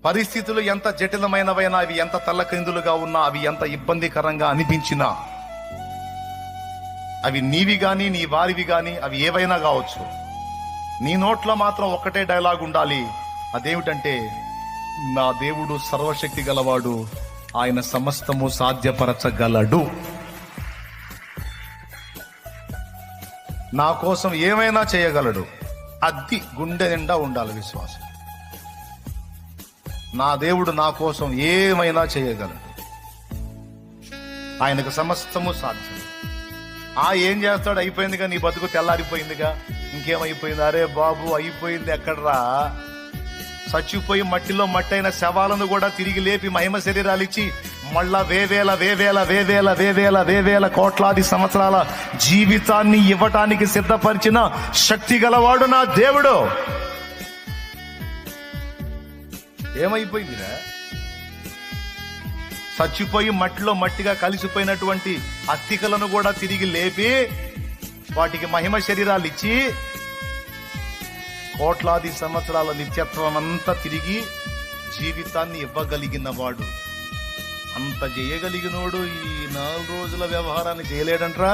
పరిస్థితులు ఎంత జటిలమైనవైనా, అవి ఎంత తల్లకిందులుగా ఉన్నా, అవి ఎంత ఇబ్బందికరంగా అనిపించినా, అవి నీవి గాని నీ వారివి గాని అవి ఏవైనా కావచ్చు, నీ నోట్లో మాత్రం ఒక్కటే డైలాగ్ ఉండాలి. అదేమిటంటే, నా దేవుడు సర్వశక్తి గలవాడు, ఆయన సమస్తము సాధ్యపరచగలడు. నా కోసం ఏమైనా చేయగలడు. అది గుండె నిండా ఉండాలి విశ్వాసం. నా దేవుడు నా కోసం ఏమైనా చేయగలడు, ఆయనకు సమస్తము సాధ్యం. ఏం చేస్తాడు? అయిపోయిందిగా, నీ బతుకు తెల్లారిపోయిందిగా, ఇంకేమైపోయింది? అరే బాబు, అయిపోయింది ఎక్కడ్రా? చచ్చిపోయి మట్టిలో మట్టైన శవాలను కూడా తిరిగి లేపి మహిమ శరీరాలు ఇచ్చి మళ్ళా వేవేల కోట్లాది సంవత్సరాల జీవితాన్ని ఇవ్వటానికి సిద్ధపరిచిన శక్తి గలవాడు నా దేవుడు. ఏమైపోయిందిరా? చచ్చిపోయి మట్టిలో మట్టిగా కలిసిపోయినటువంటి అస్థికలను కూడా తిరిగి లేపి వాటికి మహిమ శరీరాలు ఇచ్చి కోట్లాది సంవత్సరాల నిత్యత్వం అంతా తిరిగి జీవితాన్ని ఇవ్వగలిగిన వాడు. అంత చేయగలిగినోడు ఈ 4 రోజుల వ్యవహారాన్ని చేయలేడంట్రా.